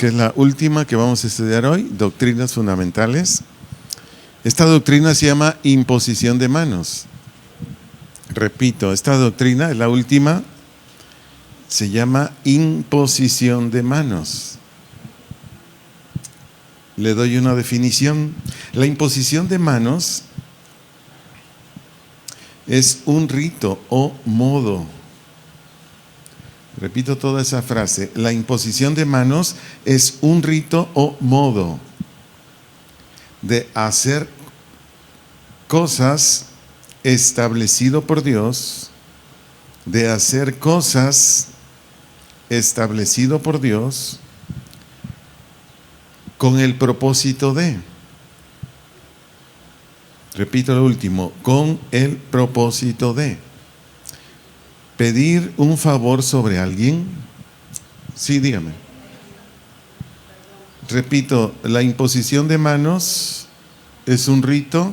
que es la última que vamos a estudiar hoy, doctrinas fundamentales. Esta doctrina se llama imposición de manos. Repito, esta doctrina es la última, se llama imposición de manos. Le doy una definición. La imposición de manos es un rito o modo. Repito toda esa frase. La imposición de manos es un rito o modo de hacer cosas establecido por Dios, de hacer cosas establecido por Dios con el propósito de, repito lo último, con el propósito de pedir un favor sobre alguien. Sí, dígame. Repito, la imposición de manos es un rito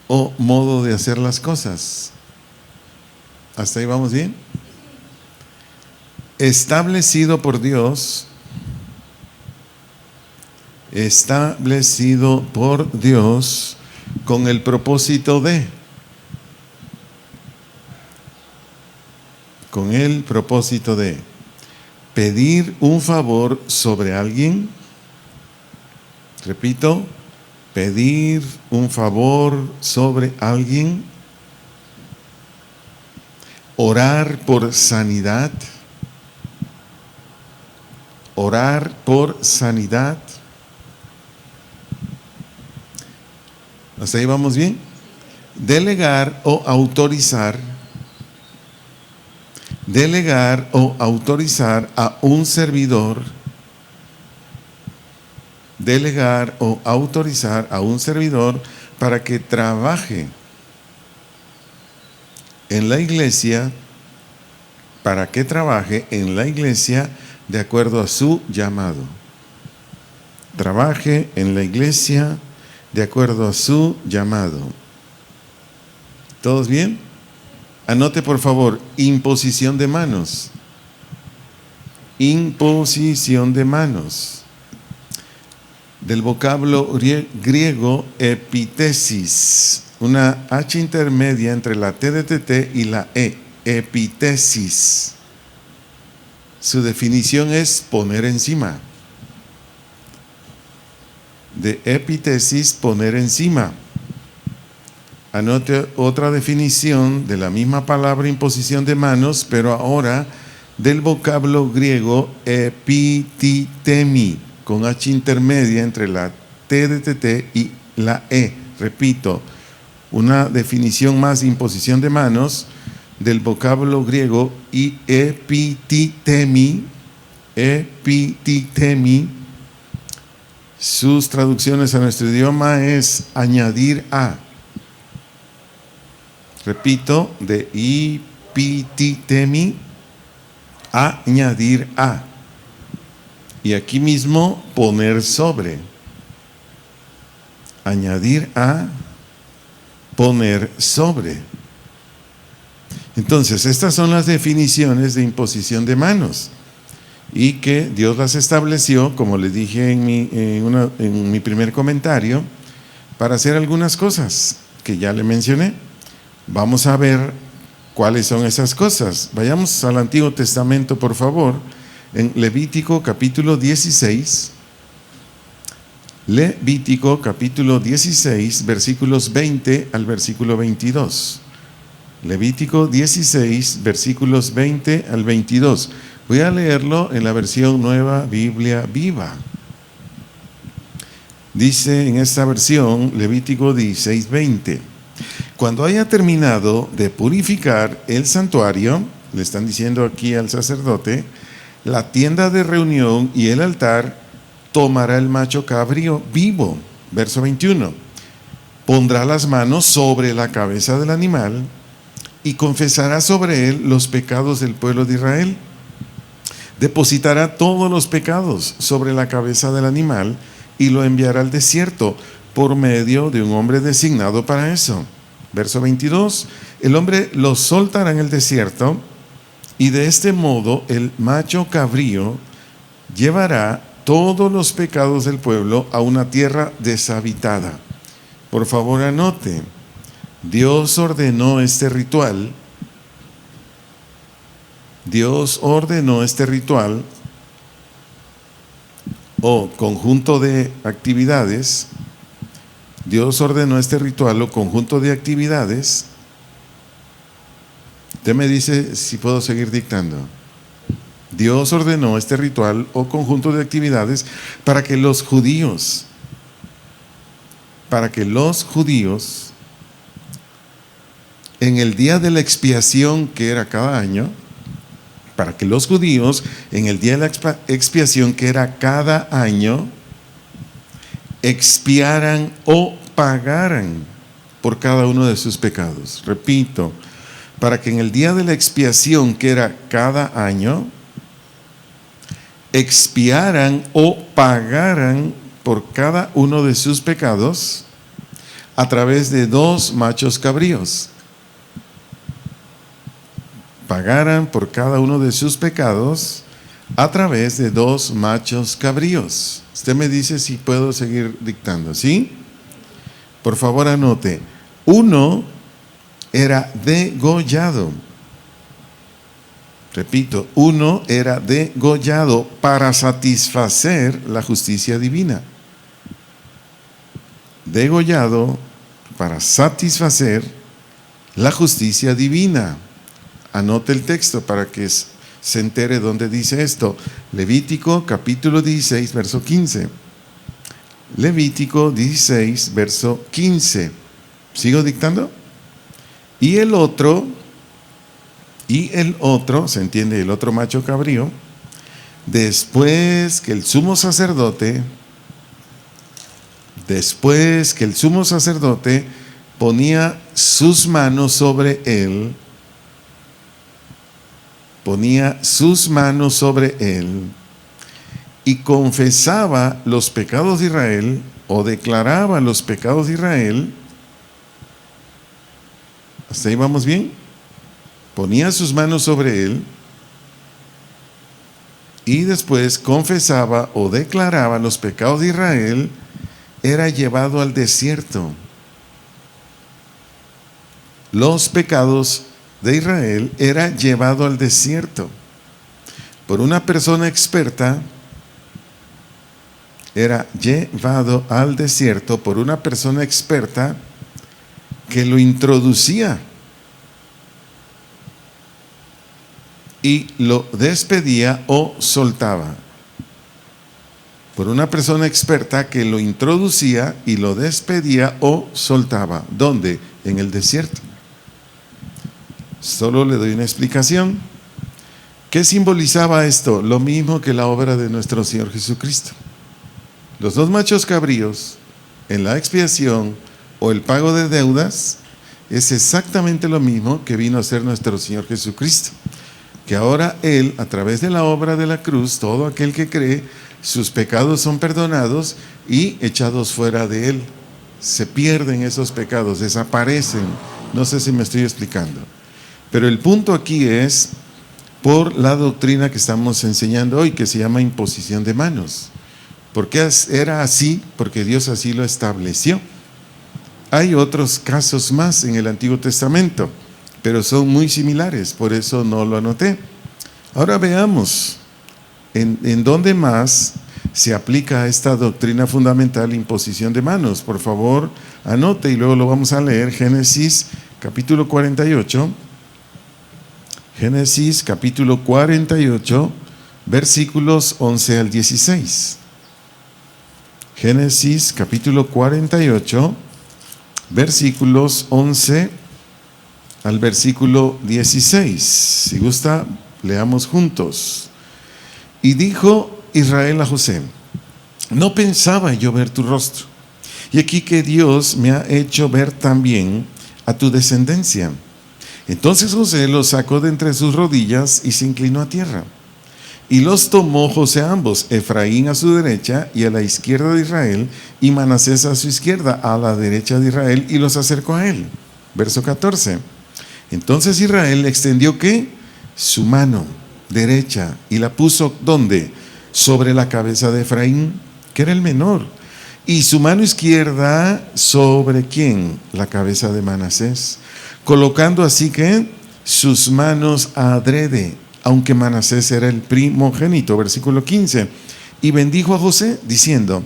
o modo de hacer las cosas. ¿Hasta ahí vamos bien? Establecido por Dios, con el propósito de, pedir un favor sobre alguien. Repito, pedir un favor sobre alguien, orar por sanidad, ¿hasta ahí vamos bien? Delegar o autorizar a un servidor, para que trabaje en la iglesia, de acuerdo a su llamado. Trabaje en la iglesia de acuerdo a su llamado. ¿Todos bien? Anote por favor, imposición de manos. Imposición de manos. Del vocablo griego epitesis, una H intermedia entre la T de TT y la E, epitesis. Su definición es poner encima. De epitesis, poner encima. Anote otra definición de la misma palabra imposición de manos, pero ahora del vocablo griego epititemi, con H intermedia entre la T de TT y la E. Repito, una definición más de imposición de manos del vocablo griego y epititemi. Sus traducciones a nuestro idioma es añadir a. Repito, de epititemi, añadir a. Y aquí mismo poner sobre. Añadir a, poner sobre. Entonces, estas son las definiciones de imposición de manos y que Dios las estableció, como les dije en mi primer comentario, para hacer algunas cosas que ya le mencioné. Vamos a ver cuáles son esas cosas. Vayamos al Antiguo Testamento, por favor, en Levítico capítulo 16. Levítico capítulo 16, versículos 20 al versículo 22. Levítico 16, versículos 20 al 22. Voy a leerlo en la versión Nueva Biblia Viva. Dice en esta versión, Levítico 16, 20. Cuando haya terminado de purificar el santuario, le están diciendo aquí al sacerdote, la tienda de reunión y el altar, tomará el macho cabrío vivo. Verso 21. Pondrá las manos sobre la cabeza del animal y confesará sobre él los pecados del pueblo de Israel. Depositará todos los pecados sobre la cabeza del animal y lo enviará al desierto por medio de un hombre designado para eso. Verso 22. El hombre lo soltará en el desierto y de este modo el macho cabrío llevará todos los pecados del pueblo a una tierra deshabitada. Por favor, anote, Dios ordenó este ritual. Dios ordenó este ritual o conjunto de actividades. Dios ordenó este ritual o conjunto de actividades. Usted me dice si puedo seguir dictando. Dios ordenó este ritual o conjunto de actividades para que los judíos en el día de la expiación, que era cada año, para que los judíos en el día de la expiación, que era cada año, expiaran o pagaran por cada uno de sus pecados. Repito, para que en el día de la expiación, que era cada año, expiaran o pagaran por cada uno de sus pecados a través de 2 machos cabríos. Pagaran por cada uno de sus pecados a través de 2 machos cabríos. Usted me dice si puedo seguir dictando, ¿sí? Por favor, anote. Uno era degollado. Repito, uno era degollado para satisfacer la justicia divina. Degollado para satisfacer la justicia divina. Anote el texto para que se entere dónde dice esto. Levítico capítulo 16, verso 15. Levítico 16, verso 15. ¿Sigo dictando? Y el otro, ¿se entiende? El otro macho cabrío, después que el sumo sacerdote ponía sus manos sobre él, y confesaba los pecados de Israel, o declaraba los pecados de Israel. ¿Hasta ahí vamos bien? Ponía sus manos sobre él y después confesaba o declaraba los pecados de Israel, era llevado al desierto. Los pecados de Israel era llevado al desierto por una persona experta. Era llevado al desierto por una persona experta que lo introducía y lo despedía o soltaba. Por una persona experta que lo introducía y lo despedía o soltaba. ¿Dónde? En el desierto. Solo le doy una explicación. ¿Qué simbolizaba esto? Lo mismo que la obra de nuestro Señor Jesucristo. Los 2 machos cabríos en la expiación o el pago de deudas es exactamente lo mismo que vino a hacer nuestro Señor Jesucristo. Que ahora Él, a través de la obra de la cruz, todo aquel que cree, sus pecados son perdonados y echados fuera de Él. Se pierden esos pecados, desaparecen. No sé si me estoy explicando. Pero el punto aquí es por la doctrina que estamos enseñando hoy, que se llama imposición de manos. ¿Por qué era así? Porque Dios así lo estableció. Hay otros casos más en el Antiguo Testamento, pero son muy similares, por eso no lo anoté. Ahora veamos en dónde más se aplica esta doctrina fundamental, imposición de manos. Por favor, anote y luego lo vamos a leer. Génesis capítulo 48. Génesis capítulo 48, versículos 11 al 16. Génesis capítulo 48, versículos 11 al versículo 16. Si gusta, leamos juntos. Y dijo Israel a José: no pensaba yo ver tu rostro, y aquí que Dios me ha hecho ver también a tu descendencia. Entonces José los sacó de entre sus rodillas y se inclinó a tierra. Y los tomó José a ambos, Efraín a su derecha y a la izquierda de Israel, y Manasés a su izquierda, a la derecha de Israel, y los acercó a él. Verso 14. Entonces Israel extendió ¿qué? Su mano derecha, y la puso ¿dónde? sobre la cabeza de Efraín, que era el menor, y su mano izquierda sobre ¿quién? La cabeza de Manasés, colocando así que sus manos adrede, aunque Manasés era el primogénito. Versículo 15. Y bendijo a José, diciendo: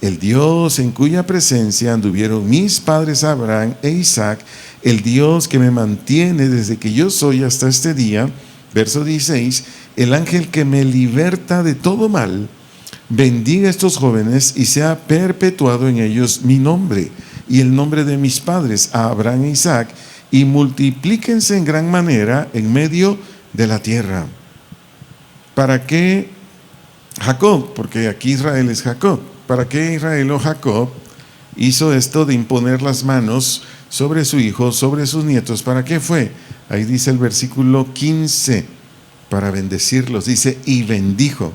el Dios en cuya presencia anduvieron mis padres Abraham e Isaac, el Dios que me mantiene desde que yo soy hasta este día. Verso 16. El ángel que me liberta de todo mal, bendiga a estos jóvenes y sea perpetuado en ellos mi nombre y el nombre de mis padres, a Abraham e Isaac, y multiplíquense en gran manera en medio de la tierra. ¿Para qué Jacob? Porque aquí Israel es Jacob. ¿Para qué Israel o Jacob hizo esto de imponer las manos sobre su hijo, sobre sus nietos? ¿Para qué fue? Ahí dice el versículo 15, para bendecirlos. Dice, y bendijo.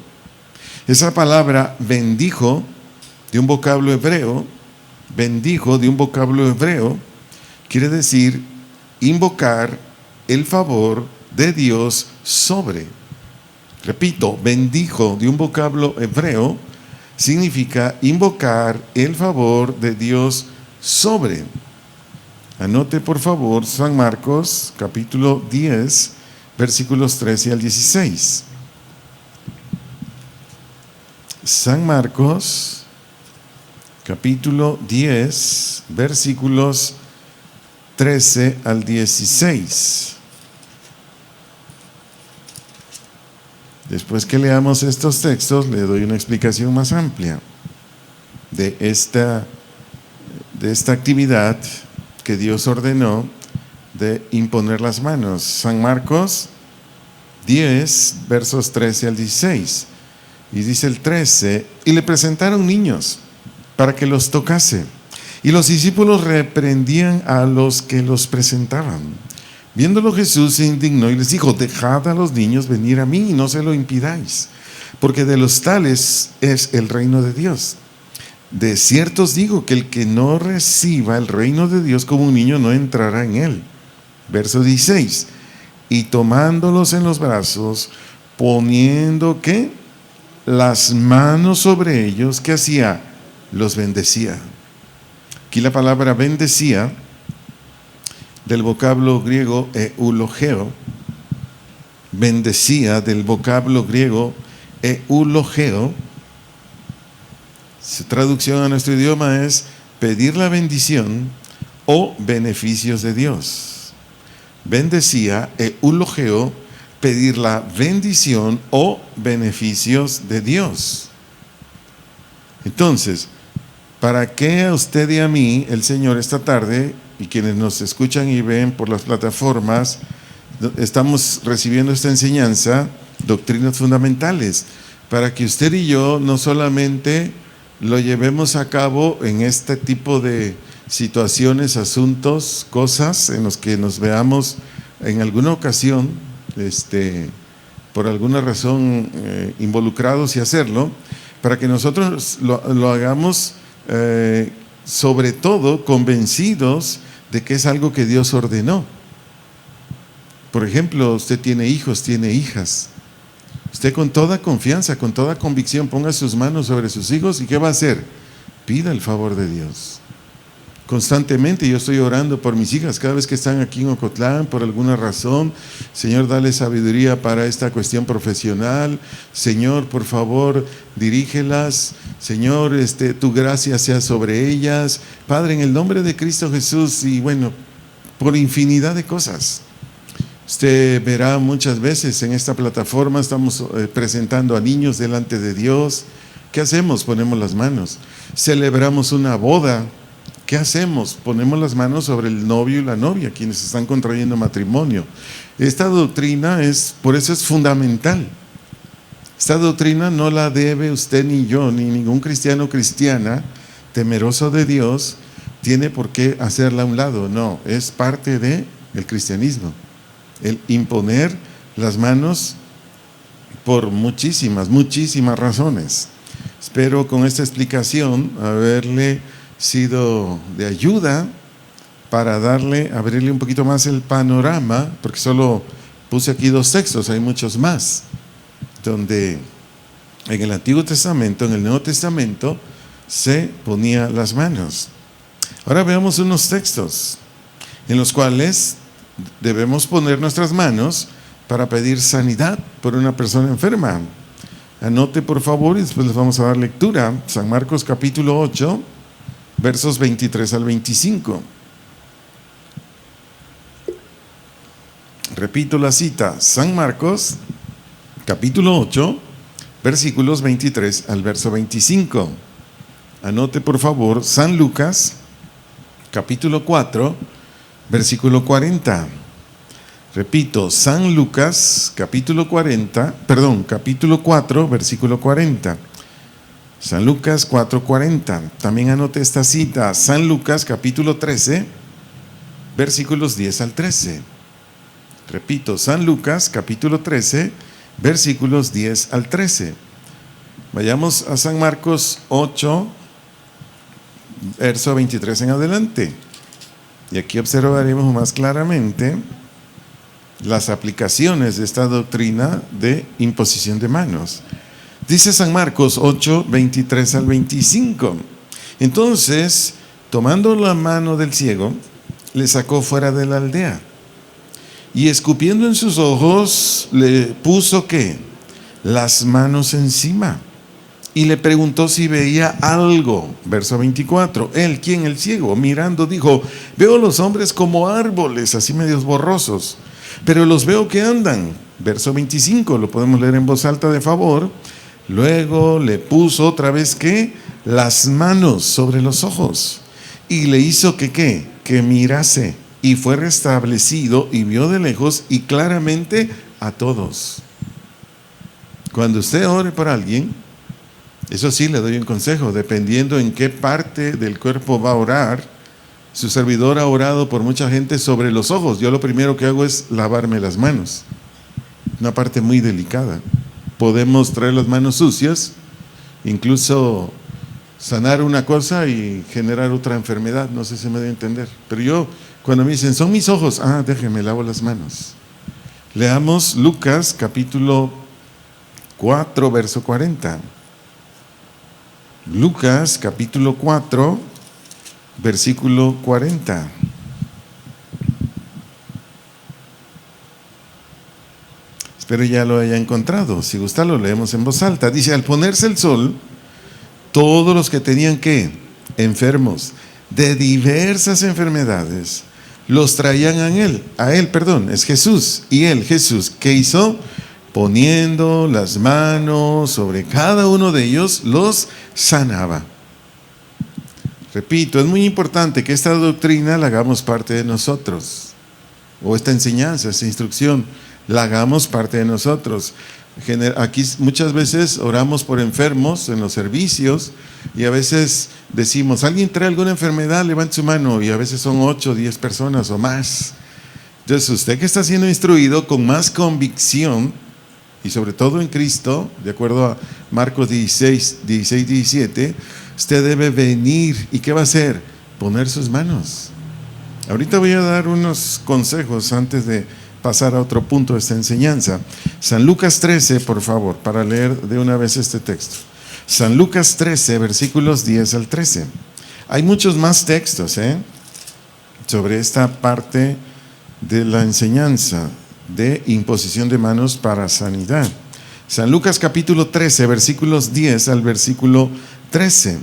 Esa palabra bendijo, de un vocablo hebreo, bendijo de un vocablo hebreo, quiere decir invocar el favor de Dios sobre. Repito, bendijo de un vocablo hebreo significa invocar el favor de Dios sobre. Anote por favor San Marcos capítulo 10, versículos 13 al 16. San Marcos capítulo 10, versículos 13 al 16. Después que leamos estos textos, le doy una explicación más amplia de esta actividad que Dios ordenó de imponer las manos. San Marcos 10, versos 13 al 16. Y dice el 13, y le presentaron niños para que los tocase. Y los discípulos reprendían a los que los presentaban. Viéndolo Jesús se indignó y les dijo: dejad a los niños venir a mí y no se lo impidáis, porque de los tales es el reino de Dios. De cierto os digo que el que no reciba el reino de Dios como un niño no entrará en él. Verso 16. Y tomándolos en los brazos, poniendo ¿qué? Las manos sobre ellos, ¿qué hacía? Los bendecía. Aquí la palabra bendecía, del vocablo griego eulogeo, bendecía del vocablo griego eulogeo. Su traducción a nuestro idioma es pedir la bendición o beneficios de Dios. Bendecía, eulogeo, pedir la bendición o beneficios de Dios. Entonces, ¿para qué a usted y a mí el Señor esta tarde, y quienes nos escuchan y ven por las plataformas, estamos recibiendo esta enseñanza, doctrinas fundamentales, para que usted y yo no solamente lo llevemos a cabo en este tipo de situaciones, asuntos, cosas en los que nos veamos en alguna ocasión, por alguna razón involucrados y hacerlo, para que nosotros lo hagamos sobre todo convencidos de que es algo que Dios ordenó. Por ejemplo, usted tiene hijos, tiene hijas. Usted con toda confianza, con toda convicción, ponga sus manos sobre sus hijos y ¿qué va a hacer? Pida el favor de Dios. Constantemente yo estoy orando por mis hijas cada vez que están aquí en Ocotlán, por alguna razón. Señor, dale sabiduría para esta cuestión profesional. Señor, por favor, dirígelas. Señor, tu gracia sea sobre ellas. Padre, en el nombre de Cristo Jesús, y bueno, por infinidad de cosas. Usted verá muchas veces en esta plataforma, estamos presentando a niños delante de Dios. ¿Qué hacemos? Ponemos las manos. Celebramos una boda. ¿Qué hacemos? Ponemos las manos sobre el novio y la novia, quienes están contrayendo matrimonio. Esta doctrina por eso es fundamental. Esta doctrina no la debe usted ni yo, ni ningún cristiano o cristiana temeroso de Dios tiene por qué hacerla a un lado. No, es parte del cristianismo. El imponer las manos por muchísimas razones. Espero con esta explicación haberle sido de ayuda para abrirle un poquito más el panorama, porque solo puse aquí 2 textos, hay muchos más, donde En el Antiguo Testamento, en el Nuevo Testamento, se ponía las manos. Ahora veamos unos textos en los cuales debemos poner nuestras manos para pedir sanidad por una persona enferma. Anote por favor y después les vamos a dar lectura. San Marcos capítulo 8, versos 23 al 25. Repito la cita, San Marcos capítulo 8, versículos 23 al verso 25. Anote por favor, San Lucas capítulo 4, versículo 40. Repito, San Lucas capítulo 4, versículo 40. San Lucas 4:40. También anote esta cita, San Lucas capítulo 13, versículos 10 al 13. Repito, San Lucas capítulo 13, versículos 10 al 13. Vayamos a San Marcos 8, verso 23 en adelante. Y aquí observaremos más claramente las aplicaciones de esta doctrina de imposición de manos. Dice San Marcos 8, 23 al 25. Entonces, tomando la mano del ciego, le sacó fuera de la aldea. Y escupiendo en sus ojos, le puso ¿qué? Las manos encima. Y le preguntó si veía algo. Verso 24. Él, ¿quién? El ciego, mirando, dijo: veo los hombres como árboles, así medios borrosos, pero los veo que andan. Verso 25, lo podemos leer en voz alta de favor. Luego le puso otra vez ¿qué? Las manos sobre los ojos. Y le hizo que ¿qué? Que mirase. Y fue restablecido y vio de lejos y claramente a todos. Cuando usted ore por alguien, eso sí le doy un consejo, dependiendo en qué parte del cuerpo va a orar. Su servidor ha orado por mucha gente sobre los ojos. Yo lo primero que hago es lavarme las manos. Una parte muy delicada. Podemos traer las manos sucias, incluso sanar una cosa y generar otra enfermedad. No sé si me debe entender. Pero yo, cuando me dicen, son mis ojos, déjenme lavo las manos. Leamos Lucas capítulo 4, verso 40. Lucas capítulo 4, versículo 40. Espero ya lo haya encontrado. Si gusta lo leemos en voz alta. Dice: al ponerse el sol, todos los que tenían ¿qué? Enfermos de diversas enfermedades, los traían a él, es Jesús. Y él, Jesús, ¿qué hizo? Poniendo las manos sobre cada uno de ellos, los sanaba. Repito, es muy importante que esta doctrina la hagamos parte de nosotros, o esta enseñanza, esta instrucción, la hagamos parte de nosotros. Aquí muchas veces oramos por enfermos en los servicios y a veces decimos: ¿alguien trae alguna enfermedad? Levante su mano, y a veces son 8 o 10 personas o más. Entonces usted que está siendo instruido con más convicción, y sobre todo en Cristo, de acuerdo a Marcos 16, 17, usted debe venir. ¿Y qué va a hacer? Poner sus manos. Ahorita voy a dar unos consejos antes de pasar a otro punto de esta enseñanza. San Lucas 13, por favor, para leer de una vez este texto. San Lucas 13, versículos 10 al 13. Hay muchos más textos sobre esta parte de la enseñanza de imposición de manos para sanidad. San Lucas capítulo 13, versículos 10 al versículo 13.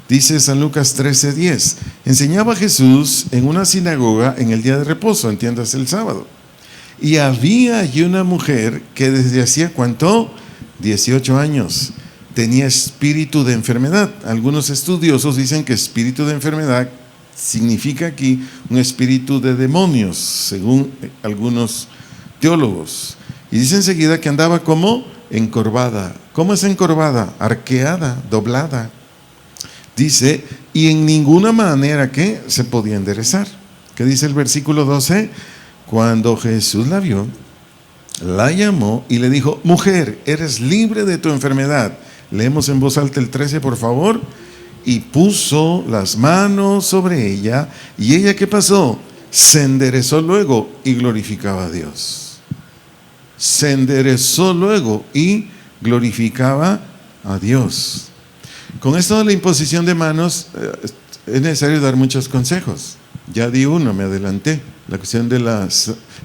Dice San Lucas 13, 10. Enseñaba Jesús en una sinagoga en el día de reposo, entiéndase el sábado. Y había allí una mujer que desde hacía ¿cuánto? 18 años. Tenía espíritu de enfermedad. Algunos estudiosos dicen que espíritu de enfermedad significa aquí un espíritu de demonios, según algunos teólogos. Y dice enseguida que andaba como encorvada. ¿Cómo es encorvada? Arqueada, doblada. Dice, y en ninguna manera que se podía enderezar. ¿Qué dice el versículo 12? Cuando Jesús la vio, la llamó y le dijo: mujer, eres libre de tu enfermedad. Leemos en voz alta el 13, por favor. Y puso las manos sobre ella, y ella, ¿qué pasó? Se enderezó luego y glorificaba a Dios. Se enderezó luego y glorificaba a Dios. Con esto de la imposición de manos, es necesario dar muchos consejos. Ya di uno, me adelanté, la cuestión de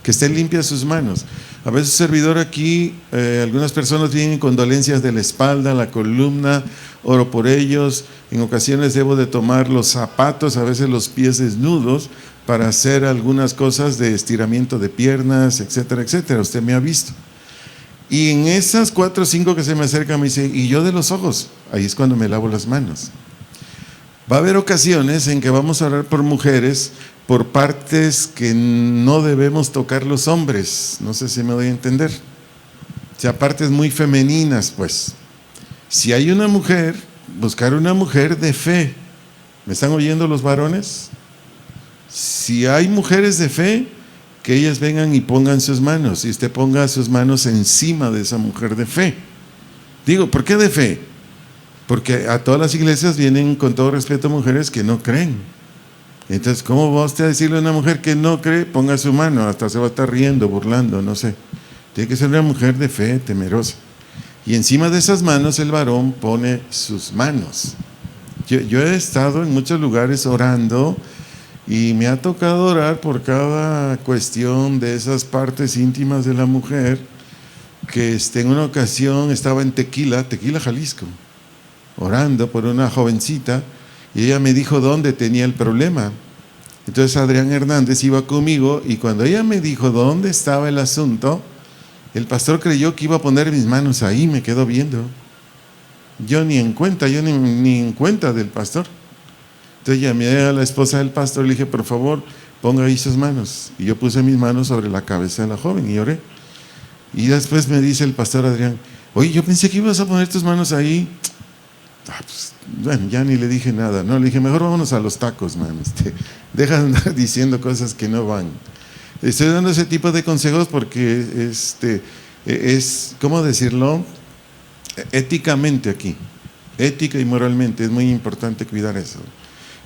que estén limpias sus manos. A veces servidor aquí, algunas personas tienen con dolencias de la espalda, la columna, oro por ellos. En ocasiones debo de tomar los zapatos, a veces los pies desnudos, para hacer algunas cosas de estiramiento de piernas, etcétera, etcétera. Usted me ha visto. Y en esas 4 o 5 que se me acercan me dice, ¿y yo de los ojos? Ahí es cuando me lavo las manos. Va a haber ocasiones en que vamos a orar por mujeres, por partes que no debemos tocar los hombres. No sé si me doy a entender. O sea, partes muy femeninas, pues. Si hay una mujer, buscar una mujer de fe. ¿Me están oyendo los varones? Si hay mujeres de fe, que ellas vengan y pongan sus manos, y usted ponga sus manos encima de esa mujer de fe. Digo, ¿por qué de fe? Porque a todas las iglesias vienen, con todo respeto, mujeres que no creen. Entonces, ¿cómo va usted a decirle a una mujer que no cree? Ponga su mano, hasta se va a estar riendo, burlando, no sé. Tiene que ser una mujer de fe, temerosa. Y encima de esas manos el varón pone sus manos. Yo he estado en muchos lugares orando, y me ha tocado orar por cada cuestión de esas partes íntimas de la mujer, que en una ocasión estaba en Tequila, Jalisco, orando por una jovencita, y ella me dijo dónde tenía el problema. Entonces Adrián Hernández iba conmigo, y cuando ella me dijo dónde estaba el asunto, el pastor creyó que iba a poner mis manos ahí, me quedó viendo. Yo ni en cuenta del pastor. Entonces llamé a la esposa del pastor y le dije, por favor, ponga ahí sus manos. Y yo puse mis manos sobre la cabeza de la joven y oré. Y después me dice el pastor Adrián, oye, yo pensé que ibas a poner tus manos ahí. Pues, bueno, ya ni le dije nada, ¿no? Le dije, mejor vámonos a los tacos, man. Deja de andar diciendo cosas que no van. Estoy dando ese tipo de consejos porque es, ¿cómo decirlo? Éticamente aquí, ética y moralmente, es muy importante cuidar eso.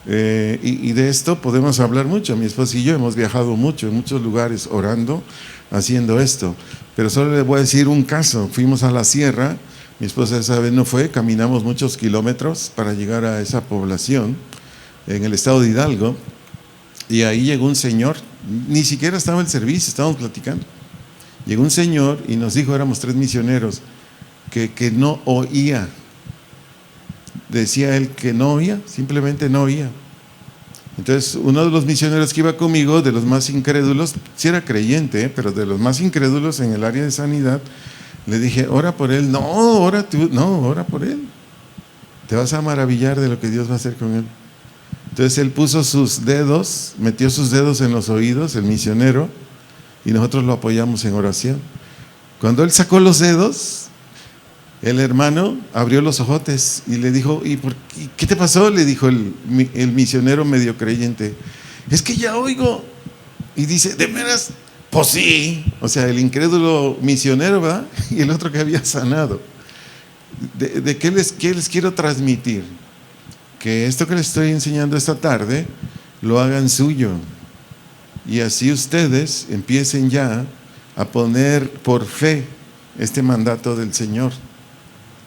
Y de esto podemos hablar mucho. Mi esposa y yo hemos viajado mucho en muchos lugares orando, haciendo esto, pero solo le voy a decir un caso. Fuimos a la sierra, mi esposa esa vez no fue, caminamos muchos kilómetros para llegar a esa población en el estado de Hidalgo, y ahí llegó un señor, ni siquiera estaba el servicio, estábamos platicando. Llegó un señor y nos dijo, éramos 3 misioneros, que no oía. Decía él que no oía, simplemente no oía. Entonces uno de los misioneros que iba conmigo, de los más incrédulos, sí era creyente, pero de los más incrédulos en el área de sanidad, le dije, ora por él. No, ora tú, no, ora por él. Te vas a maravillar de lo que Dios va a hacer con él. Entonces él puso sus dedos, metió sus dedos en los oídos, el misionero, y nosotros lo apoyamos en oración. Cuando él sacó los dedos, el hermano abrió los ojotes y le dijo, ¿y qué te pasó? Le dijo el misionero medio creyente. Es que ya oigo. Y dice, ¿de veras? Pues sí. O sea, el incrédulo misionero, ¿verdad? Y el otro que había sanado. ¿De qué les quiero transmitir? Que esto que les estoy enseñando esta tarde, lo hagan suyo. Y así ustedes empiecen ya a poner por fe este mandato del Señor.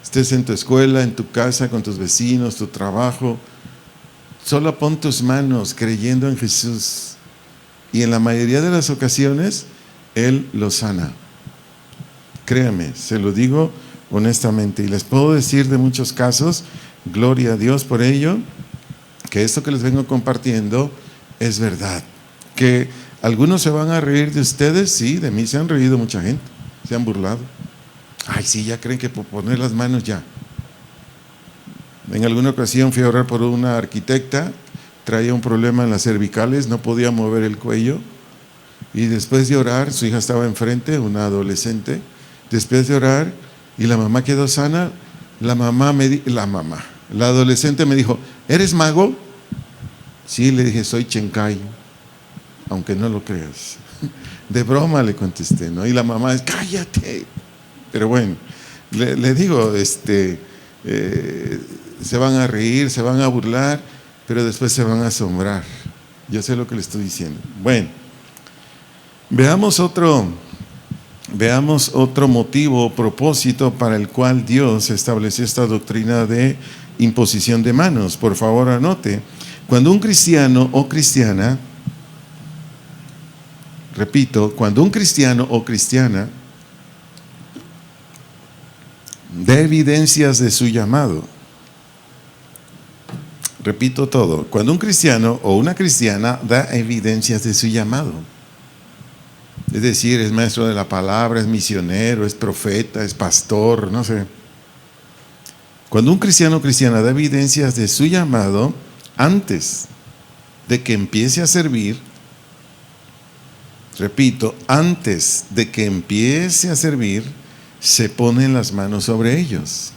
Estés en tu escuela, en tu casa, con tus vecinos, tu trabajo, solo pon tus manos creyendo en Jesús, y en la mayoría de las ocasiones Él los sana. Créame, se lo digo honestamente, y les puedo decir de muchos casos, gloria a Dios por ello, que esto que les vengo compartiendo es verdad. Que algunos se van a reír de ustedes, sí, de mí se han reído mucha gente, se han burlado. Ay, sí, ya creen que por poner las manos ya. En alguna ocasión fui a orar por una arquitecta, traía un problema en las cervicales, no podía mover el cuello, y después de orar, su hija estaba enfrente, una adolescente, después de orar, y la mamá quedó sana, la adolescente me dijo, ¿eres mago? Sí, le dije, soy Chencay, aunque no lo creas. De broma le contesté, ¿no? Y la mamá es, cállate. Pero bueno, le digo, se van a reír, se van a burlar, pero después se van a asombrar. Yo sé lo que le estoy diciendo. Bueno, veamos otro Veamos otro motivo o propósito para el cual Dios estableció esta doctrina de imposición de manos. Por favor, anote. Cuando un cristiano o cristiana, repito, cuando un cristiano o cristiana da evidencias de su llamado, repito todo, cuando un cristiano o una cristiana da evidencias de su llamado, es decir, es maestro de la palabra, es misionero, es profeta, es pastor, no sé. Cuando un cristiano o cristiana da evidencias de su llamado, antes de que empiece a servir, repito, antes de que empiece a servir, se ponen las manos sobre ellos.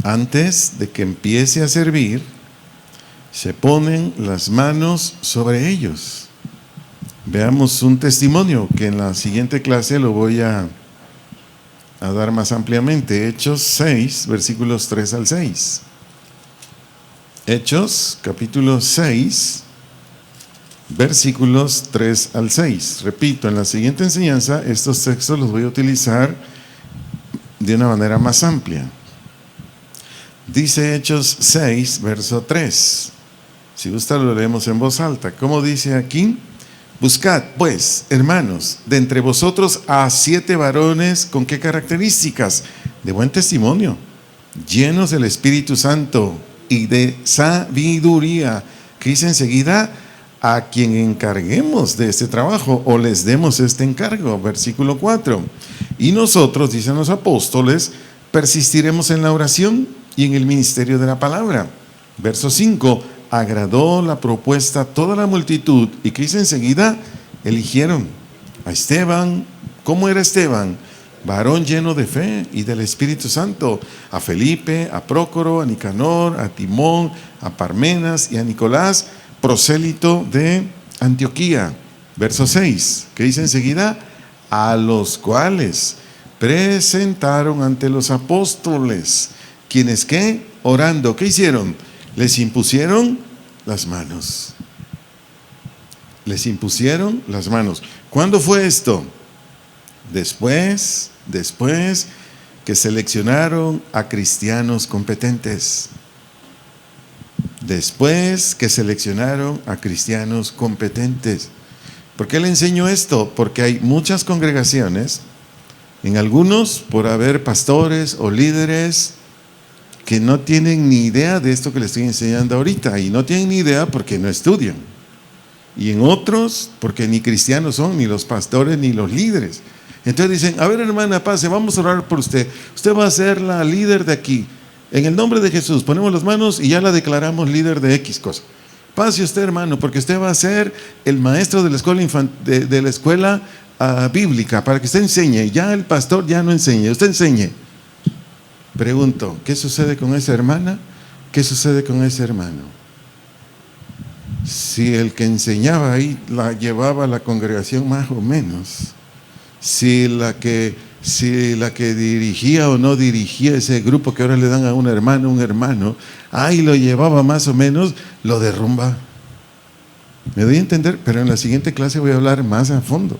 Antes de que empiece a servir, se ponen las manos sobre ellos. Veamos un testimonio que en la siguiente clase lo voy a dar más ampliamente. Hechos 6, versículos 3 al 6. Hechos, capítulo 6, versículos 3 al 6. Repito, en la siguiente enseñanza, estos textos los voy a utilizar de una manera más amplia. Dice Hechos 6, verso 3. Si gusta lo leemos en voz alta. ¿Cómo dice aquí? Buscad, pues, hermanos, de entre vosotros a 7 varones, ¿con qué características? De buen testimonio, llenos del Espíritu Santo y de sabiduría, que dice enseguida, a quien encarguemos de este trabajo o les demos este encargo. Versículo 4. Y nosotros, dicen los apóstoles, persistiremos en la oración y en el ministerio de la palabra. Verso 5. Agradó la propuesta a toda la multitud y que hizo enseguida, eligieron a Esteban. ¿Cómo era Esteban? Varón lleno de fe y del Espíritu Santo. A Felipe, a Prócoro, a Nicanor, a Timón, a Parmenas y a Nicolás, prosélito de Antioquía. Verso 6, que dice enseguida, a los cuales presentaron ante los apóstoles, quienes ¿qué? Orando, ¿qué hicieron? Les impusieron las manos. Les impusieron las manos. ¿Cuándo fue esto? Después que seleccionaron a cristianos competentes. Después que seleccionaron a cristianos competentes. ¿Por qué le enseño esto? Porque hay muchas congregaciones, en algunos por haber pastores o líderes que no tienen ni idea de esto que les estoy enseñando ahorita, y no tienen ni idea porque no estudian, y en otros porque ni cristianos son, ni los pastores ni los líderes. Entonces dicen, a ver hermana, pase, vamos a orar por usted va a ser la líder de aquí, en el nombre de Jesús, ponemos las manos y ya la declaramos líder de X cosa. Pase usted hermano, porque usted va a ser el maestro de la escuela, de la escuela bíblica, para que usted enseñe. Ya el pastor ya no enseñe, usted enseñe. Pregunto, ¿qué sucede con esa hermana? ¿Qué sucede con ese hermano? Si el que enseñaba ahí la llevaba a la congregación más o menos, si la que dirigía o no dirigía ese grupo que ahora le dan a un hermano, ahí lo llevaba más o menos, lo derrumba. ¿Me doy a entender? Pero en la siguiente clase voy a hablar más a fondo,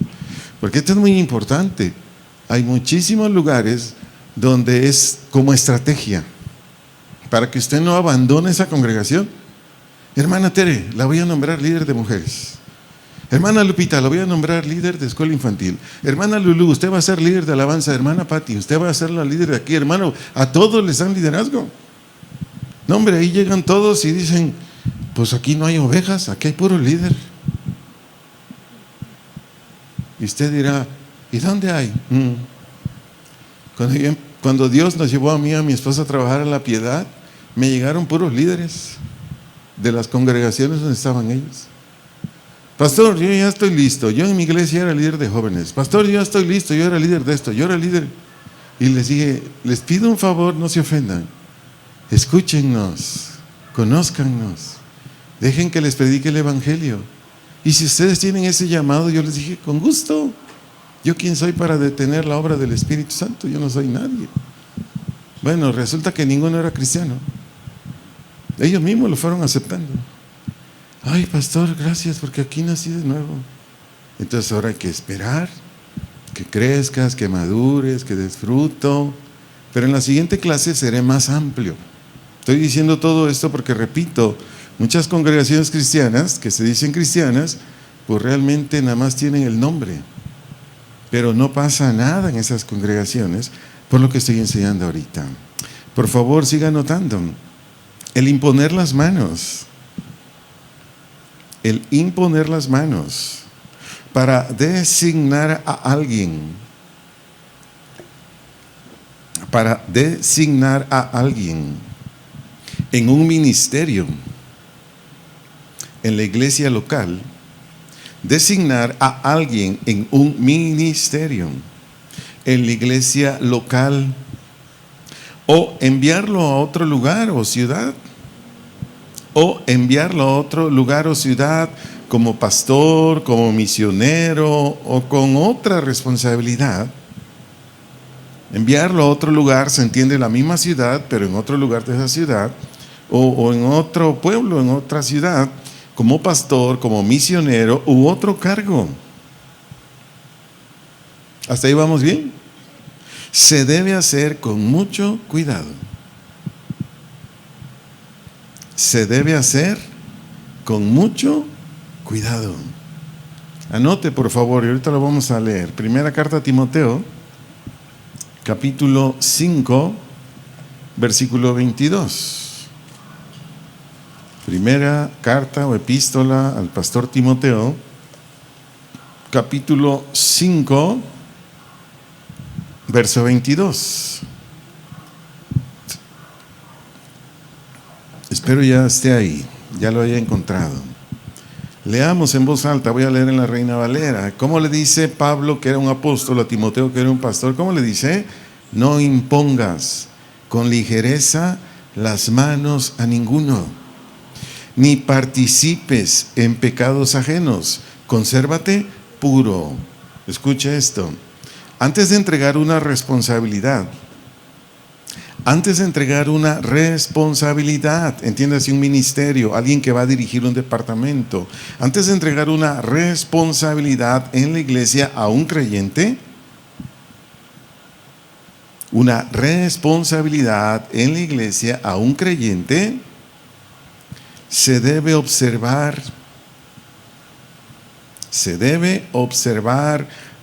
porque esto es muy importante. Hay muchísimos lugares donde es como estrategia para que usted no abandone esa congregación. Hermana Tere, la voy a nombrar líder de mujeres. Hermana Lupita, la voy a nombrar líder de escuela infantil. Hermana Lulú, usted va a ser líder de alabanza. Hermana Pati, usted va a ser la líder de aquí. Hermano, a todos les dan liderazgo. No hombre, ahí llegan todos y dicen, pues aquí no hay ovejas, aquí hay puro líder. Y usted dirá, ¿y dónde hay? Cuando Dios nos llevó a mí y a mi esposa a trabajar a La Piedad, me llegaron puros líderes de las congregaciones donde estaban ellos. Pastor, yo ya estoy listo. Yo en mi iglesia era líder de jóvenes. Pastor, yo ya estoy listo. Yo era líder de esto. Yo era líder. Y les dije, les pido un favor, no se ofendan. Escúchennos, conózcannos, dejen que les predique el evangelio. Y si ustedes tienen ese llamado, yo les dije, con gusto. ¿Yo quién soy para detener la obra del Espíritu Santo? Yo no soy nadie. Bueno, resulta que ninguno era cristiano. Ellos mismos lo fueron aceptando. Ay, pastor, gracias, porque aquí nací de nuevo. Entonces ahora hay que esperar que crezcas, que madures, que des fruto. Pero en la siguiente clase seré más amplio. Estoy diciendo todo esto porque, repito, muchas congregaciones cristianas que se dicen cristianas, pues realmente nada más tienen el nombre. Pero no pasa nada en esas congregaciones por lo que estoy enseñando ahorita. Por favor, siga anotando. El imponer las manos. El imponer las manos para designar a alguien. Para designar a alguien en un ministerio, en la iglesia local. Designar a alguien en un ministerio, en la iglesia local, o enviarlo a otro lugar o ciudad, o enviarlo a otro lugar o ciudad como pastor, como misionero o con otra responsabilidad. Enviarlo a otro lugar, se entiende, la misma ciudad, pero en otro lugar de esa ciudad, o en otro pueblo, en otra ciudad, como pastor, como misionero u otro cargo. ¿Hasta ahí vamos bien? Se debe hacer con mucho cuidado. Se debe hacer con mucho cuidado. Anote, por favor, y ahorita lo vamos a leer. Primera carta a Timoteo, capítulo 5, versículo 22. Primera carta o epístola al pastor Timoteo, capítulo 5, verso 22. Espero ya esté ahí, ya lo haya encontrado. Leamos en voz alta, voy a leer en la Reina Valera. ¿Cómo le dice Pablo, que era un apóstol, a Timoteo, que era un pastor? ¿Cómo le dice? No impongas con ligereza las manos a ninguno, ni participes en pecados ajenos. Consérvate puro. Escucha esto. Antes de entregar una responsabilidad, entiéndase, un ministerio, alguien que va a dirigir un departamento, antes de entregar una responsabilidad en la iglesia a un creyente, se debe observar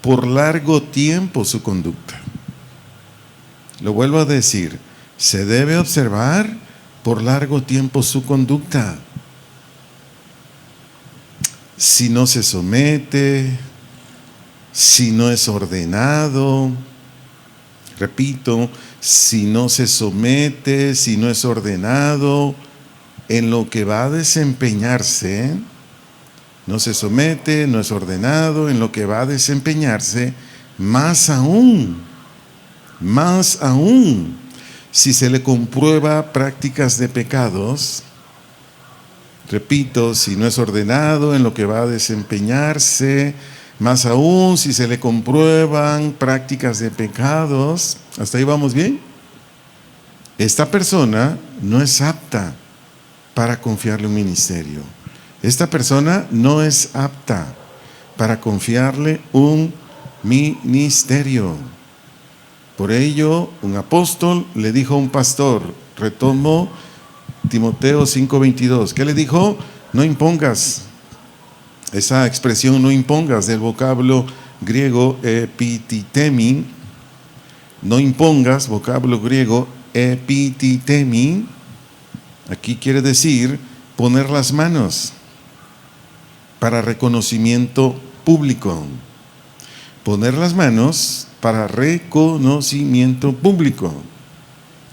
por largo tiempo su conducta. Lo vuelvo a decir, se debe observar por largo tiempo su conducta. Si no se somete, si no es ordenado, repito, si no se somete, si no es ordenado en lo que va a desempeñarse, no se somete, no es ordenado en lo que va a desempeñarse, más aún, si se le comprueba prácticas de pecados, repito, si no es ordenado en lo que va a desempeñarse, más aún si se le comprueban prácticas de pecados. ¿Hasta ahí vamos bien? Esta persona no es apta para confiarle un ministerio. Esta persona no es apta para confiarle un ministerio. Por ello, un apóstol le dijo a un pastor, retomo Timoteo 5:22, ¿qué le dijo? No impongas. Esa expresión no impongas, del vocablo griego epititemi, no impongas, vocablo griego epititemi, aquí quiere decir poner las manos para reconocimiento público. Poner las manos para reconocimiento público.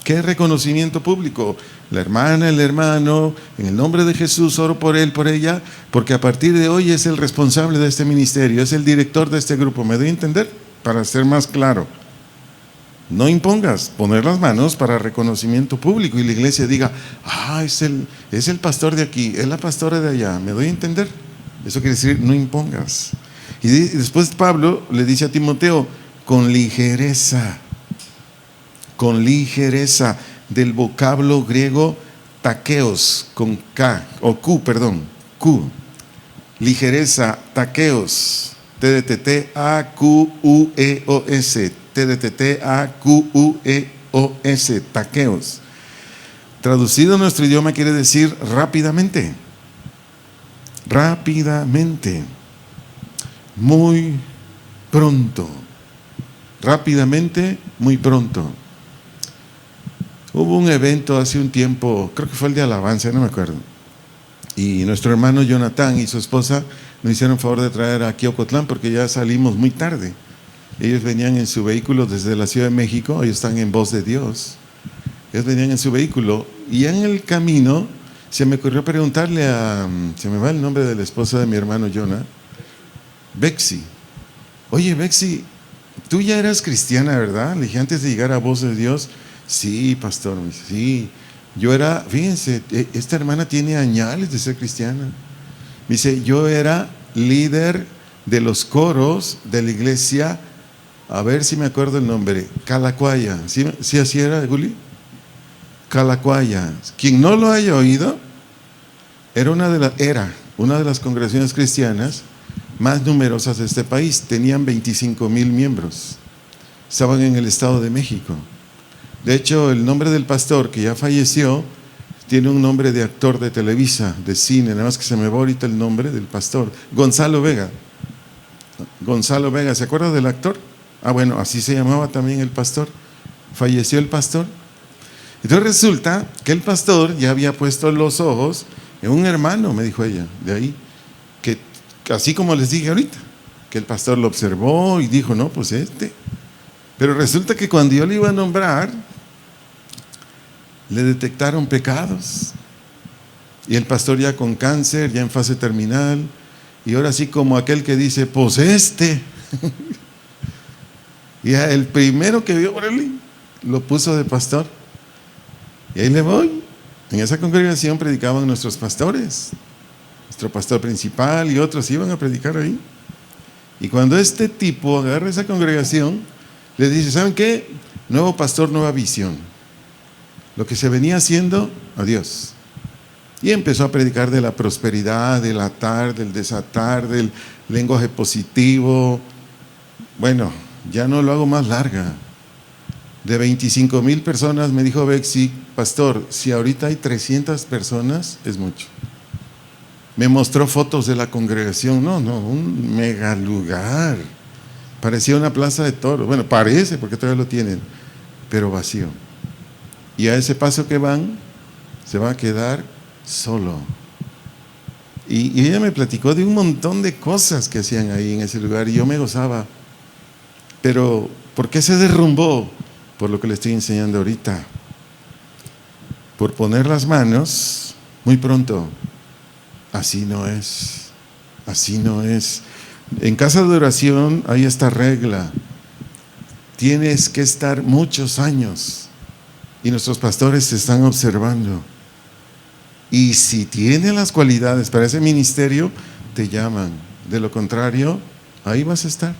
¿Qué reconocimiento público? La hermana, el hermano, en el nombre de Jesús oro por él, por ella, porque a partir de hoy es el responsable de este ministerio, es el director de este grupo. ¿Me doy a entender? Para ser más claro. No impongas, poner las manos para reconocimiento público y la iglesia diga, es el pastor de aquí, es la pastora de allá. ¿Me doy a entender? Eso quiere decir, no impongas. Y después Pablo le dice a Timoteo, con ligereza, del vocablo griego takeos, Q. Ligereza, takeos. TDTTAQUEOS, TDTTAQUEOS, taqueos. Traducido a nuestro idioma quiere decir rápidamente, rápidamente, muy pronto, rápidamente, muy pronto. Hubo un evento hace un tiempo, creo que fue el de alabanza, no me acuerdo, y nuestro hermano Jonathan y su esposa nos hicieron favor de traer aquí a Ocotlán porque ya salimos muy tarde. Ellos venían en su vehículo desde la Ciudad de México, ellos están en Voz de Dios. Ellos venían en su vehículo y en el camino se me ocurrió preguntarle se me va el nombre de la esposa de mi hermano Jonah, Bexy. Oye, Bexy, tú ya eras cristiana, ¿verdad? Le dije, antes de llegar a Voz de Dios. Sí, pastor, me dice, sí. Yo era, fíjense, esta hermana tiene añales de ser cristiana. Me dice, yo era líder de los coros de la iglesia, a ver si me acuerdo el nombre, Calacuaya. ¿Sí así era, Guli? Calacuaya. Quien no lo haya oído, era una de las congregaciones cristianas más numerosas de este país. Tenían 25,000 miembros. Estaban en el Estado de México. De hecho, el nombre del pastor, que ya falleció, tiene un nombre de actor de Televisa, de cine, nada más que se me va ahorita el nombre del pastor. Gonzalo Vega. Gonzalo Vega, ¿se acuerda del actor? Ah, bueno, así se llamaba también el pastor. Falleció el pastor. Entonces resulta que el pastor ya había puesto los ojos en un hermano, me dijo ella, de ahí, que así como les dije ahorita, que el pastor lo observó y dijo, no, pues este. Pero resulta que cuando yo le iba a nombrar, le detectaron pecados. Y el pastor ya con cáncer, ya en fase terminal, y ahora sí como aquel que dice, pues este. Y el primero que vio por él, lo puso de pastor. Y ahí le voy. En esa congregación predicaban nuestros pastores, nuestro pastor principal y otros iban a predicar ahí. Y cuando este tipo agarra esa congregación, le dice, ¿saben qué? Nuevo pastor, nueva visión. Lo que se venía haciendo, adiós. Y empezó a predicar de la prosperidad, del atar, del desatar, del lenguaje positivo. Bueno, ya no lo hago más larga. De 25,000 personas, me dijo Bexy, pastor, si ahorita hay 300 personas, es mucho. Me mostró fotos de la congregación, un mega lugar. Parecía una plaza de toros. Bueno, parece, porque todavía lo tienen, pero vacío. Y a ese paso que van, se va a quedar solo. Y ella me platicó de un montón de cosas que hacían ahí en ese lugar y yo me gozaba. Pero, ¿por qué se derrumbó? Por lo que le estoy enseñando ahorita. Por poner las manos muy pronto. Así no es. Así no es. En casa de oración hay esta regla. Tienes que estar muchos años. Y nuestros pastores te están observando. Y si tienes las cualidades para ese ministerio, te llaman. De lo contrario, ahí vas a estar.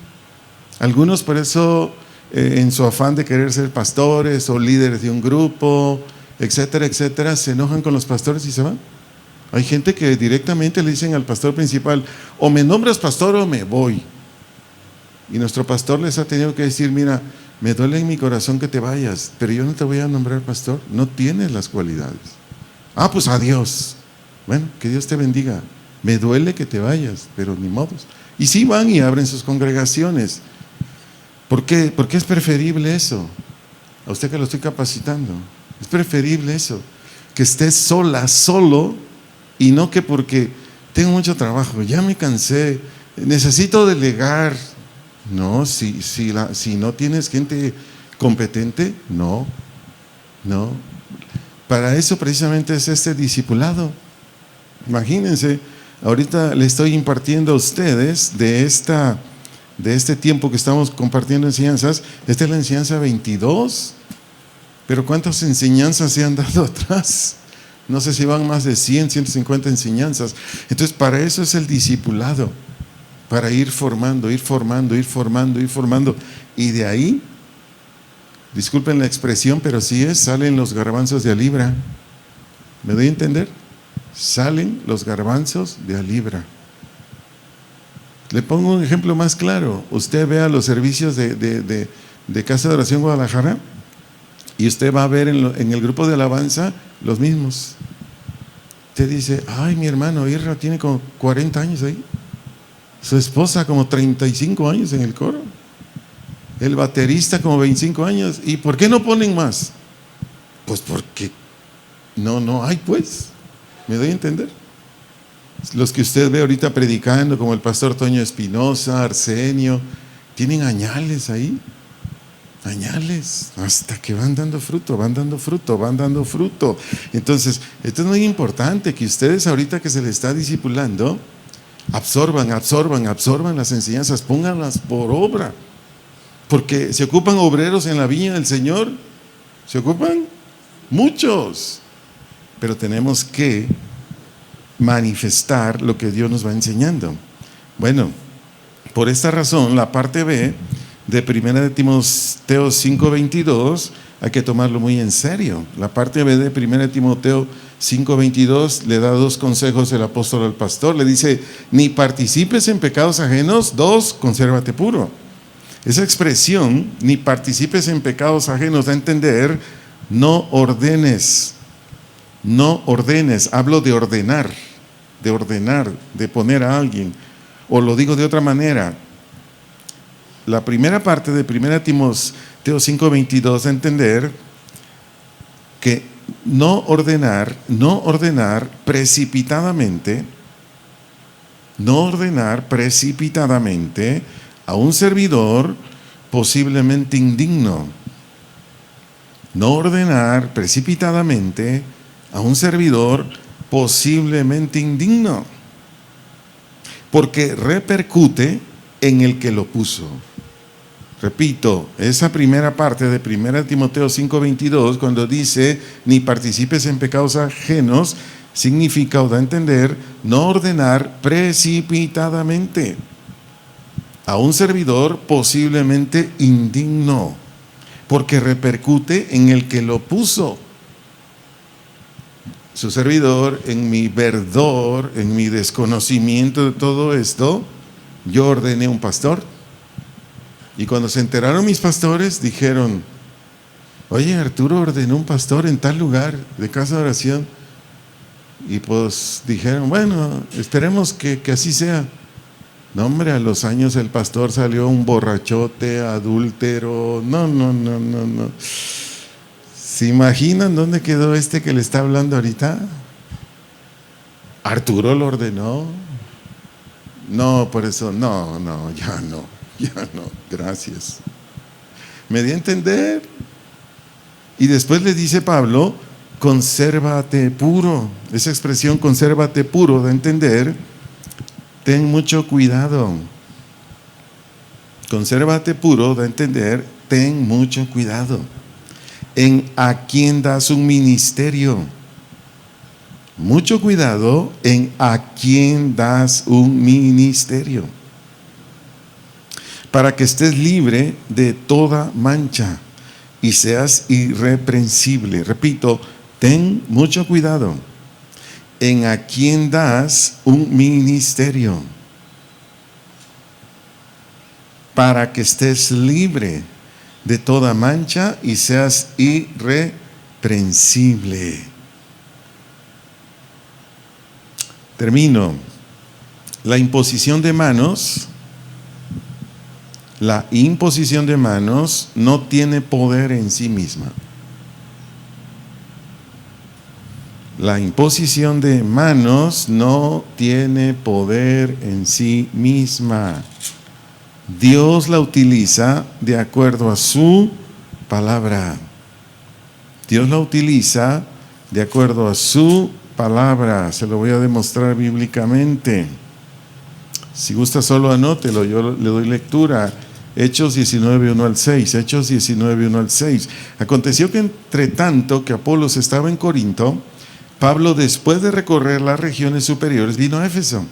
Algunos por eso, en su afán de querer ser pastores o líderes de un grupo, etcétera, etcétera, se enojan con los pastores y se van. Hay gente que directamente le dicen al pastor principal, o me nombras pastor o me voy. Y nuestro pastor les ha tenido que decir, mira, me duele en mi corazón que te vayas, pero yo no te voy a nombrar pastor, no tienes las cualidades. Ah, pues adiós. Bueno, que Dios te bendiga. Me duele que te vayas, pero ni modos. Y sí van y abren sus congregaciones. ¿Por qué? Porque es preferible eso. A usted que lo estoy capacitando. Es preferible eso. Que estés sola, solo, y no que porque tengo mucho trabajo, ya me cansé, necesito delegar. No, si no tienes gente competente, no. Para eso precisamente es este discipulado. Imagínense, ahorita le estoy impartiendo a ustedes de este tiempo que estamos compartiendo enseñanzas. Esta es la enseñanza 22, pero ¿cuántas enseñanzas se han dado atrás? No sé si van más de 100, 150 enseñanzas. Entonces, para eso es el discipulado, para ir formando. Y de ahí, disculpen la expresión, pero sí salen los garbanzos de a libra. ¿Me doy a entender? Salen los garbanzos de a libra. Le pongo un ejemplo más claro. Usted vea los servicios de Casa de Oración Guadalajara y usted va a ver en el grupo de alabanza los mismos. Usted dice, ay, mi hermano Irra tiene como 40 años ahí. Su esposa como 35 años en el coro. El baterista como 25 años. ¿Y por qué no ponen más? Pues porque no hay, pues. ¿Me doy a entender? Los que usted ve ahorita predicando, como el pastor Toño Espinosa, Arsenio, tienen añales ahí. Añales, hasta que van dando fruto, van dando fruto, van dando fruto. Entonces, esto es muy importante, que ustedes ahorita que se les está discipulando, absorban las enseñanzas, pónganlas por obra. Porque se ocupan obreros en la viña del Señor, se ocupan muchos. Pero tenemos que manifestar lo que Dios nos va enseñando. Bueno, por esta razón, la parte B de 1 Timoteo 5:22 hay que tomarlo muy en serio. La parte B de 1 Timoteo 5:22 le da dos consejos el apóstol al pastor. Le dice, ni participes en pecados ajenos. 2, consérvate puro. Esa expresión, ni participes en pecados ajenos, da a entender, no ordenes. Hablo de ordenar, de poner a alguien. O lo digo de otra manera, la primera parte de 1 Timoteo 5:22 da a entender que no ordenar precipitadamente a un servidor posiblemente indigno. No ordenar precipitadamente a un servidor posiblemente indigno, porque repercute en el que lo puso. Repito, esa primera parte de 1 Timoteo 5:22, cuando dice, ni participes en pecados ajenos, significa o da a entender, no ordenar precipitadamente a un servidor posiblemente indigno, porque repercute en el que lo puso. Su servidor, en mi verdor, en mi desconocimiento de todo esto, yo ordené un pastor. Y cuando se enteraron mis pastores, dijeron, oye, Arturo ordenó un pastor en tal lugar de casa de oración. Y pues dijeron, bueno, esperemos que así sea. No, hombre, a los años el pastor salió un borrachote, adúltero. No. ¿Se imaginan dónde quedó este que le está hablando ahorita? ¿Arturo lo ordenó? No, por eso, ya no, gracias. Me di a entender. Y después le dice Pablo, consérvate puro. Esa expresión, consérvate puro, da a entender, ten mucho cuidado. Consérvate puro, da a entender, ten mucho cuidado. En a quién das un ministerio. Mucho cuidado en a quién das un ministerio, para que estés libre de toda mancha y seas irreprensible. Repito, ten mucho cuidado en a quién das un ministerio, para que estés libre de toda mancha y seas irreprensible. Termino. La imposición de manos no tiene poder en sí misma. La imposición de manos no tiene poder en sí misma. Dios la utiliza de acuerdo a su palabra. Dios la utiliza de acuerdo a su palabra. Se lo voy a demostrar bíblicamente. Si gusta, solo anótelo, yo le doy lectura. Hechos 19:1 al 6. Hechos 19:1 al 6. Aconteció que entre tanto que Apolos estaba en Corinto, Pablo, después de recorrer las regiones superiores, vino a Éfeso.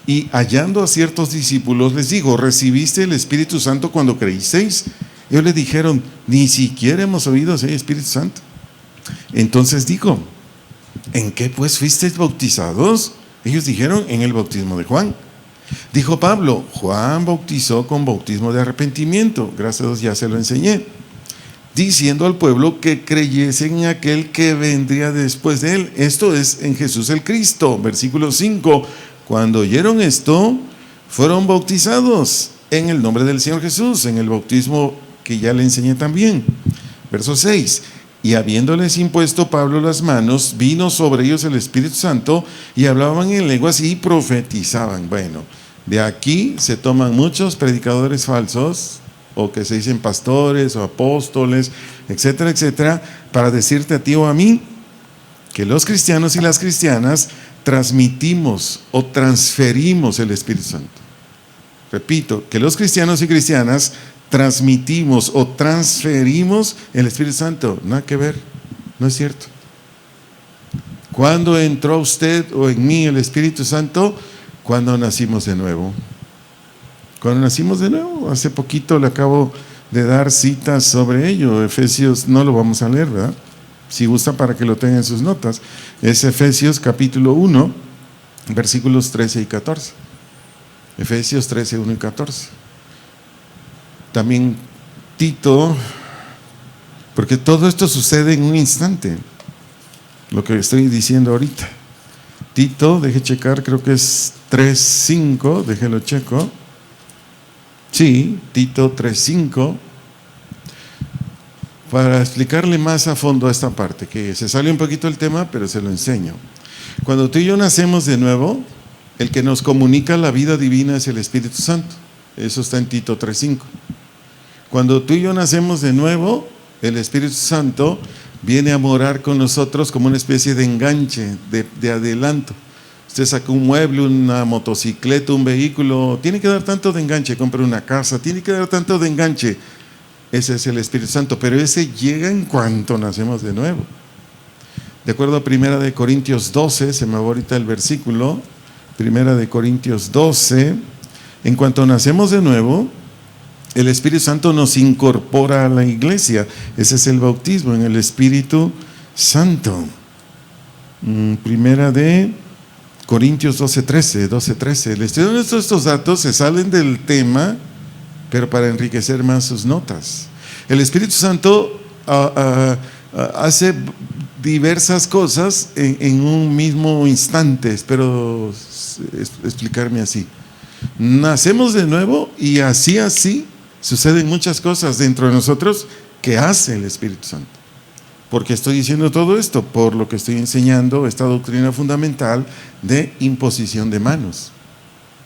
Y hallando a ciertos discípulos, les dijo, ¿recibiste el Espíritu Santo cuando creísteis? Ellos le dijeron, ni siquiera hemos oído si hay Espíritu Santo. Entonces dijo, ¿en qué pues fuisteis bautizados? Ellos dijeron, en el bautismo de Juan. Dijo Pablo, Juan bautizó con bautismo de arrepentimiento, gracias a Dios ya se lo enseñé, diciendo al pueblo que creyesen en aquel que vendría después de él. Esto es en Jesús el Cristo. Versículo 5, cuando oyeron esto, fueron bautizados en el nombre del Señor Jesús, en el bautismo que ya le enseñé también. Verso 6, y habiéndoles impuesto Pablo las manos, vino sobre ellos el Espíritu Santo y hablaban en lenguas y profetizaban. Bueno, de aquí se toman muchos predicadores falsos, o que se dicen pastores o apóstoles, etcétera, etcétera, para decirte a ti o a mí que los cristianos y las cristianas transmitimos o transferimos el Espíritu Santo. Repito, que los cristianos y cristianas transmitimos o transferimos el Espíritu Santo. Nada que ver, no es cierto. ¿Cuándo entró a usted o en mí el Espíritu Santo? Cuando nacimos de nuevo. Cuando nacimos de nuevo, hace poquito le acabo de dar citas sobre ello. Efesios, no lo vamos a leer, ¿verdad? Si gusta para que lo tenga en sus notas. Es Efesios capítulo 1, versículos 13 y 14. Efesios 13, 1 y 14. También Tito, porque todo esto sucede en un instante, lo que estoy diciendo ahorita. Tito, deje checar, creo que es 3:5, déjelo checo. Sí, Tito 3:5, para explicarle más a fondo a esta parte, que se sale un poquito el tema, pero se lo enseño. Cuando tú y yo nacemos de nuevo, el que nos comunica la vida divina es el Espíritu Santo. Eso está en Tito 3:5. Cuando tú y yo nacemos de nuevo, el Espíritu Santo viene a morar con nosotros como una especie de enganche, de adelanto. Usted saca un mueble, una motocicleta, un vehículo, tiene que dar tanto de enganche, compra una casa, tiene que dar tanto de enganche. Ese es el Espíritu Santo, pero ese llega en cuanto nacemos de nuevo. De acuerdo a 1 Corintios 12, se me va ahorita el versículo, 1 Corintios 12, en cuanto nacemos de nuevo, el Espíritu Santo nos incorpora a la iglesia. Ese es el bautismo en el Espíritu Santo. 1 Corintios 12:13. El estudio de estos datos se salen del tema, pero para enriquecer más sus notas. El Espíritu Santo hace diversas cosas en un mismo instante. Espero explicarme así. Nacemos de nuevo y así suceden muchas cosas dentro de nosotros que hace el Espíritu Santo. ¿Por qué estoy diciendo todo esto? Por lo que estoy enseñando, esta doctrina fundamental de imposición de manos.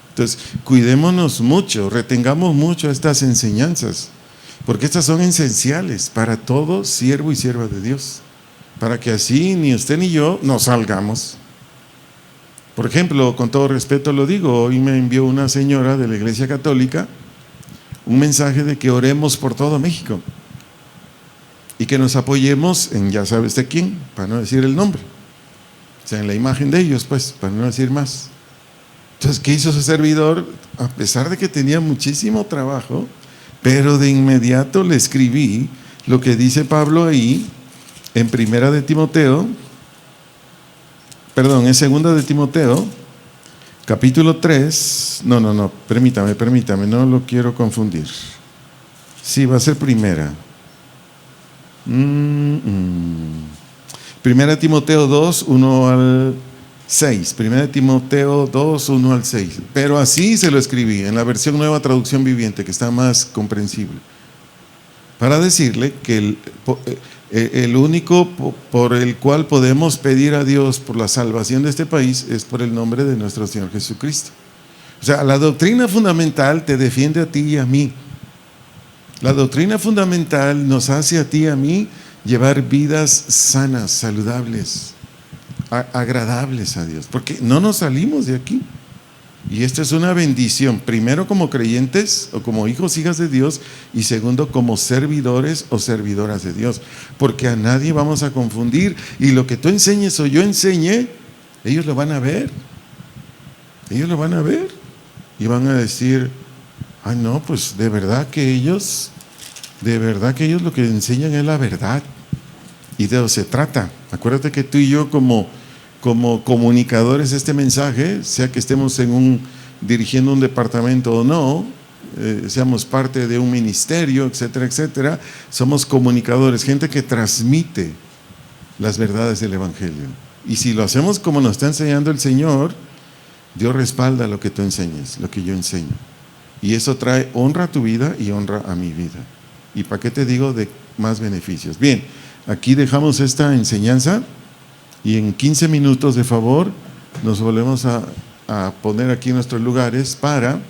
Entonces, cuidémonos mucho, retengamos mucho estas enseñanzas, porque estas son esenciales para todo siervo y sierva de Dios, para que así ni usted ni yo nos salgamos. Por ejemplo, con todo respeto lo digo, hoy me envió una señora de la Iglesia Católica un mensaje de que oremos por todo México y que nos apoyemos en ya sabes de quién, para no decir el nombre, o sea, en la imagen de ellos, pues, para no decir más. Entonces, ¿qué hizo su servidor? A pesar de que tenía muchísimo trabajo, pero de inmediato le escribí lo que dice Pablo ahí en en 2 de Timoteo, capítulo 3, permítame, no lo quiero confundir. Sí, va a ser primera. 1 Timoteo 2, 1 al 6. 1 Timoteo 2, 1 al 6. Pero así se lo escribí, en la versión Nueva Traducción Viviente, que está más comprensible. Para decirle que el único por el cual podemos pedir a Dios por la salvación de este país es por el nombre de nuestro Señor Jesucristo. O sea, la doctrina fundamental te defiende a ti y a mí. La doctrina fundamental nos hace a ti y a mí llevar vidas sanas, saludables, agradables a Dios, porque no nos salimos de aquí. Y esta es una bendición, primero como creyentes o como hijos, hijas de Dios, y segundo como servidores o servidoras de Dios, porque a nadie vamos a confundir, y lo que tú enseñes o yo enseñe, ellos lo van a ver, y van a decir, ay no, pues de verdad que ellos lo que enseñan es la verdad, y de eso se trata. Acuérdate que tú y yo como comunicadores de este mensaje, sea que estemos en dirigiendo un departamento o no, seamos parte de un ministerio, etcétera, etcétera, somos comunicadores, gente que transmite las verdades del Evangelio. Y si lo hacemos como nos está enseñando el Señor, Dios respalda lo que tú enseñes, lo que yo enseño. Y eso trae honra a tu vida y honra a mi vida. ¿Y para qué te digo de más beneficios? Bien, aquí dejamos esta enseñanza y en 15 minutos, de favor, nos volvemos a poner aquí en nuestros lugares para